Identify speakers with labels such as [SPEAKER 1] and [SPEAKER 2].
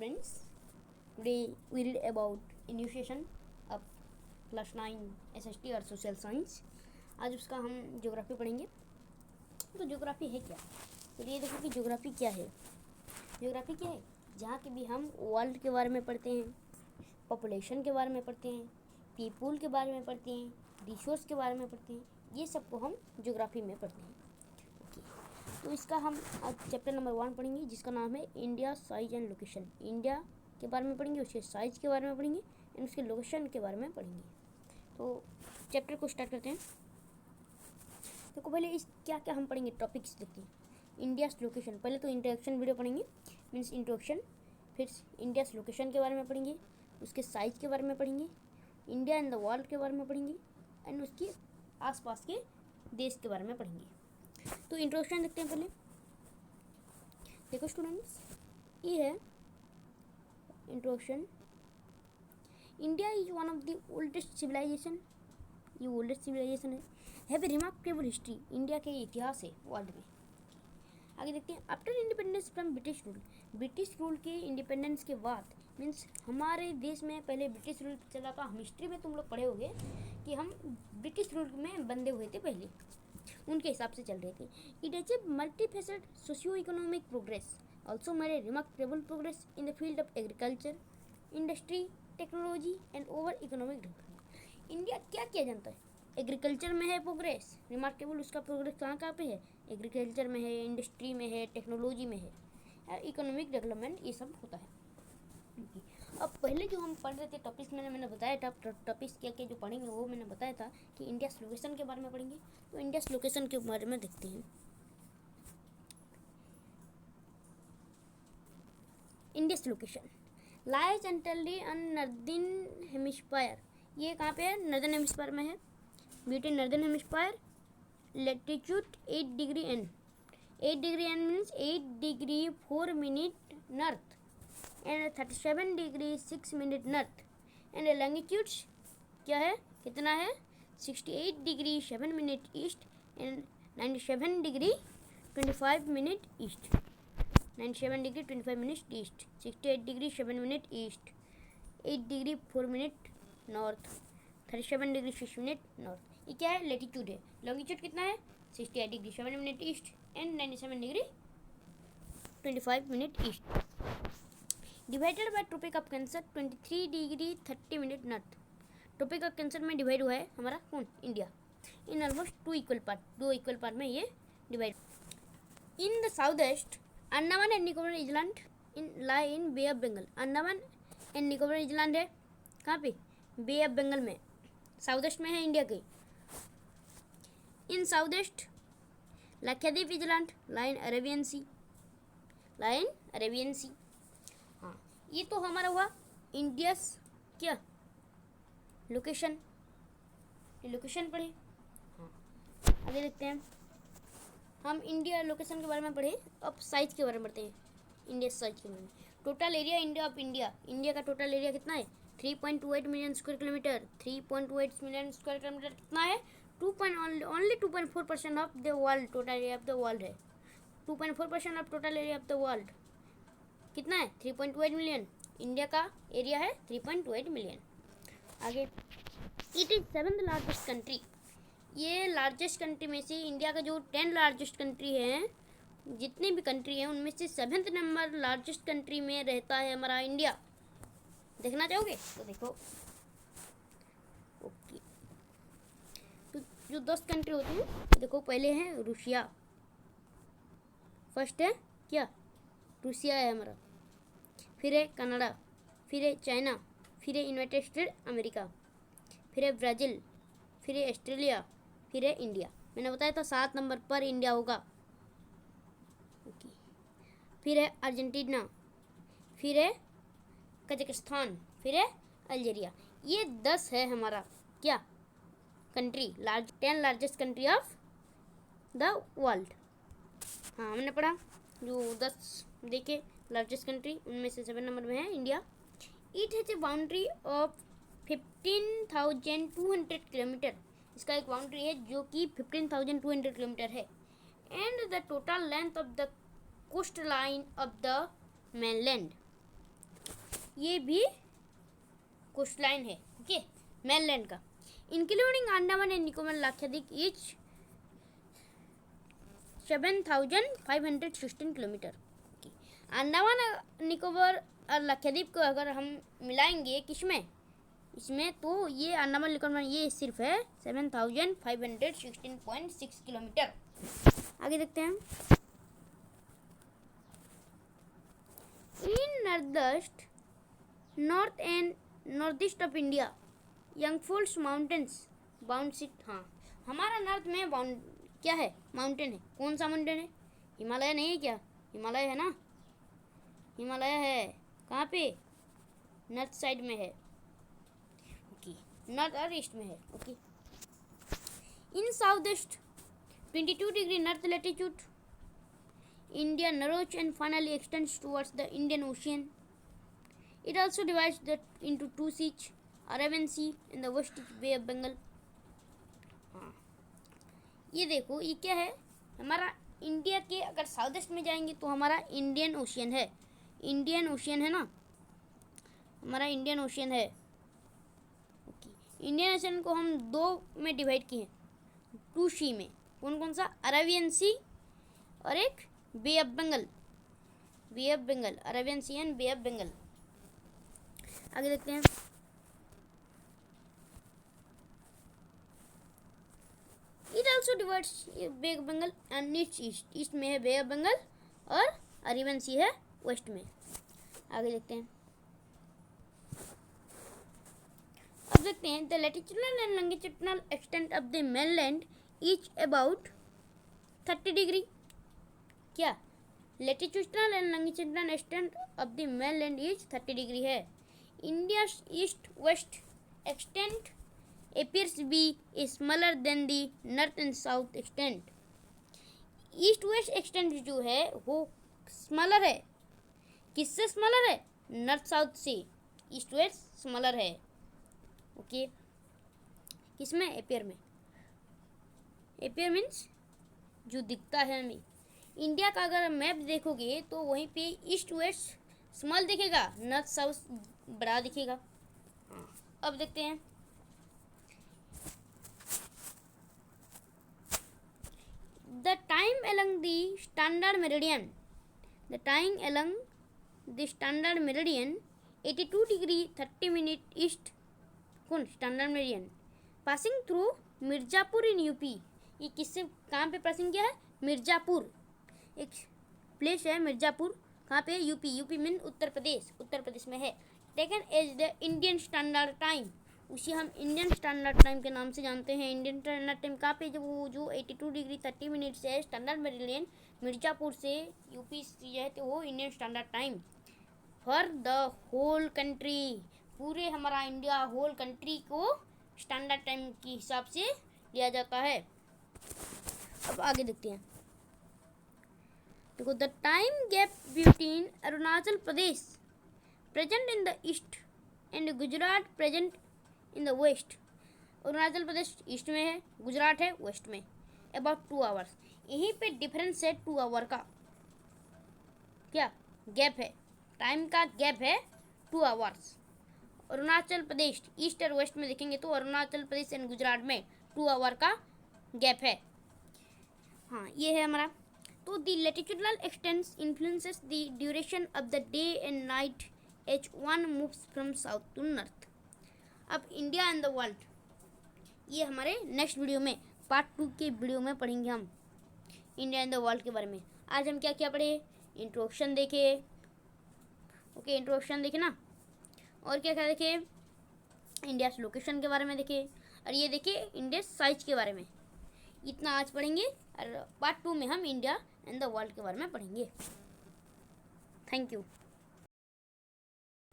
[SPEAKER 1] friends. Today we read about initiation of class 9 SST और social science. आज उसका हम ज्योग्राफी पढ़ेंगे. तो ज्योग्राफी है क्या? तो ये देखो कि ज्योग्राफी क्या है. ज्योग्राफी क्या है? जहाँ के भी हम वर्ल्ड के बारे में पढ़ते हैं, पॉपुलेशन के बारे में पढ़ते हैं, पीपुल के बारे में पढ़ते हैं, रिसोर्स के बारे में पढ़ते हैं, ये सब को हम ज्योग्राफी में पढ़ते हैं. तो इसका हम आज चैप्टर नंबर 1 पढ़ेंगे, जिसका नाम है India size and location. India के बारे में पढ़ेंगे, उसके साइज के बारे में पढ़ेंगे एंड उसके लोकेशन के बारे में पढ़ेंगे. तो चैप्टर को स्टार्ट करते हैं. तो पहले इस क्या क्या हम पढ़ेंगे, टॉपिक्स देखते हैं. इंडियाज़ लोकेशन, पहले तो इंट्रोडक्शन वीडियो पढ़ेंगे, मीन्स इंट्रोडक्शन. फिर इंडियाज़ लोकेशन के बारे में पढ़ेंगे, उसके साइज के बारे में पढ़ेंगे, इंडिया इन द वर्ल्ड के बारे में पढ़ेंगे एंड उसके आसपास के देश के बारे में पढ़ेंगे. तो इंट्रोडक्शन देखते हैं पहले. देखो स्टूडेंट्स, ये है introduction. India is one of the oldest civilisation. ये ओल्डेस्ट सिविलाइजेशन है. Have a remarkable history. India के इतिहास है वर्ल्ड में. आगे देखते हैं. After independence from British rule. British rule के इंडिपेंडेंस के बाद, मीन्स हमारे देश में पहले ब्रिटिश रूल चला था. हम हिस्ट्री में तुम लोग पढ़े होंगे कि हम ब्रिटिश रूल में बंधे हुए थे, पहले उनके हिसाब से चल रहे थे. It achieve multifaceted socio economic progress, also made a remarkable progress in the field of agriculture, industry, technology and over economic development. India क्या किया जानता है? एग्रीकल्चर में है प्रोग्रेस, रिमार्केबल. उसका प्रोग्रेस कहाँ कहाँ पे है? एग्रीकल्चर में है, इंडस्ट्री में है, टेक्नोलॉजी में है, इकोनॉमिक डेवलपमेंट, ये सब होता है. अब पहले जो हम पढ़ रहे थे टॉपिक्स में, मैंने बताया था टॉपिक्स क्या क्या जो पढ़ेंगे वो मैंने बताया था कि इंडियाज़ लोकेशन के बारे में पढ़ेंगे. तो इंडियाज़ लोकेशन के बारे में देखते हैं. India's location lies entirely on northern hemisphere. ये कहाँ पे है? नॉर्दर्न हेमिस्फीयर में है. Between northern hemisphere, latitude 8 degree N. 8 degree N means 8 degree 4 minute north and 37 degree 6 minute north. And longitudes क्या है, कितना है? 68 degree 7 minute east and 97 degree 25 minute east. 97 degree 25 minute east, 68 degree 7 minute east, 8 degree 4 minute north, 37 degree 6 minute north. ये क्या है? Latitude है. Longitude कितना है? 68 degree 7 minute east and 97 degree 25 minute east. Divided by tropic of cancer 23 degree 30 minute north. Tropic of cancer में divide हुआ है हमारा कौन? India. In almost 2 equal part, 2 equal part में ये divide. In the south east, Andaman and Nicobar island in lie in bay of Bengal. Andaman and Nicobar island है कहाँ पे? बे ऑफ बंगाल में, साउथ ईस्ट में है इंडिया के. In south east Lakshadweep island lie in Arabian Sea, lie in Arabian Sea. हाँ, ये तो हमारा हुआ इंडिया क्या लोकेशन. ये लोकेशन पढ़े. हाँ, आगे देखते हैं. हम इंडिया लोकेशन के बारे में पढ़े. अब साइज के बारे में पढ़ते हैं. इंडिया साइज के बारे में. Total area India of India. India का टोटल एरिया कितना है? 3.28 million square kilometre. 3.28 million square kilometre कितना है? Only 2.4% of the world total area of the world है. 2.4% of total area of the world कितना है? 3.28 मिलियन. इंडिया का area है 3.28 मिलियन. आगे, it is 7th largest country. ये लार्जेस्ट कंट्री में से इंडिया का जो 10 लार्जेस्ट कंट्री है, जितनी भी कंट्री है उनमें से 7th नंबर लार्जेस्ट कंट्री में रहता है हमारा इंडिया. देखना चाहोगे तो देखो. ओके, तो जो 10 कंट्री होती है देखो. पहले है रूसिया. फर्स्ट है क्या? रूसिया है हमारा. फिर है कनाडा, फिर है चाइना, फिर है यूनाइटेड स्टेट अमेरिका, फिर है ब्राज़ील, फिर है ऑस्ट्रेलिया, फिर है इंडिया. मैंने बताया था 7 नंबर पर इंडिया होगा. ओके, फिर है अर्जेंटीना, फिर है कजाकिस्तान, फिर है अल्जीरिया. ये 10 है हमारा क्या country, 10 largest country of the world. हाँ, हमने पढ़ा जो 10 देखे लार्जेस्ट कंट्री, उनमें से 7 नंबर में है India. It has a boundary of 15,200 kilometre. इसका एक बाउंड्री है जो कि 15,200 किलोमीटर है. And the total length of the coast line of the mainland ये भी कोस्ट लाइन है, ओके, मेनलैंड का। Including Andaman and Nicobar Lakshadweep each 7,516 kilometre. Andaman Nicobar और लक्षद्वीप को अगर हम मिलाएंगे किसमें, इसमें, तो ये अंडमान निकोबार ये सिर्फ है 7,516.6 किलोमीटर। आगे देखते हैं। In north and north east of India young fold mountains bound it. हाँ, हमारा नॉर्थ में बाउंड क्या है, माउंटेन है। कौन सा माउंटेन है? हिमालय नहीं है क्या? हिमालय है ना, हिमालय है। कहाँ पे? नॉर्थ साइड में है, ओके, नॉर्थ और ईस्ट में है, okay. In south east 22 degree north latitude India narrows and finally extends towards the Indian Ocean. It also divides into two seas, Arabian Sea and the West Bay of Bengal. हाँ, ये देखो, ये क्या है हमारा India के, अगर south east में जाएंगे तो हमारा इंडियन ओशियन है, इंडियन ओशियन है ना, हमारा इंडियन ओशियन है, ओके। इंडियन ओशियन को हम दो में डिवाइड किए हैं, टू सी में। कौन कौन सा? अरेबियन सी और एक Bay of Bengal, Bay of Bengal, Arabian Sea and Bay of Bengal. आगे देखते हैं। It also divides Bay of Bengal and east, east में है बे ऑफ बंगाल और अरेबियन सी है वेस्ट में। आगे देखते हैं। अब देखते हैं the latitudinal and longitudinal extent of the mainland is about 30 degree. क्या? Latitudinal and longitudinal extent of the mainland is 30 degree है। India east west extent appears to be smaller than the north and south extent. East west extent जो है वो smaller है। किससे smaller है? North south से east west smaller है, okay. किसमें? एपियर में। एपियर मीन्स जो दिखता है हमें। इंडिया का अगर मैप देखोगे तो वहीं पे ईस्ट वेस्ट स्मॉल दिखेगा, नॉर्थ साउथ बड़ा दिखेगा। हाँ, अब देखते हैं। The time along the standard meridian, the time along the standard meridian 82 degree 30 minute east, कौन? Standard meridian passing through Mirzapur in UP. ये किससे कहाँ पे पासिंग किया है? मिर्जापुर, एक प्लेस है मिर्जापुर, कहाँ पे? UP, UP mean Uttar Pradesh, Uttar Pradesh में है। Taken as the Indian standard time, उसे हम इंडियन स्टैंडर्ड टाइम के नाम से जानते हैं। इंडियन स्टैंडर्ड टाइम कहाँ पे? जब वो जो 82 डिग्री 30 मिनट से स्टैंडर्ड मेरिडियन मिर्जापुर से यूपी से है, तो वो Indian standard time for the whole country, पूरे हमारा इंडिया होल कंट्री को स्टैंडर्ड टाइम के हिसाब से लिया जाता है। अब आगे देखते हैं। देखो, the time gap between Arunachal Pradesh present in the east and Gujarat present in the west. Arunachal Pradesh east में है, गुजरात है वेस्ट में, अबाउट 2 आवर्स। यहीं पे डिफरेंस है 2 आवर का। क्या गैप है? टाइम का गैप है 2 आवर्स। अरुणाचल प्रदेश ईस्ट और वेस्ट में देखेंगे तो अरुणाचल प्रदेश एंड गुजरात में 2 आवर का गैप है। हाँ, ये है हमारा। तो the latitudinal extents influences the duration of the day and night as one moves from south to north. अब इंडिया एंड द वर्ल्ड, ये हमारे नेक्स्ट वीडियो में पार्ट 2 के वीडियो में पढ़ेंगे हम इंडिया एंड द वर्ल्ड के बारे में। आज हम क्या क्या पढ़े? इंट्रोडक्शन देखे, ओके, इंट्रोडक्शन देखे ना, और क्या क्या देखे? इंडिया लोकेशन के बारे में देखे, और ये देखे इंडिया साइज के बारे में। इतना आज पढ़ेंगे, और पार्ट 2 में हम इंडिया एंड द वर्ल्ड के बारे में पढ़ेंगे। Thank you.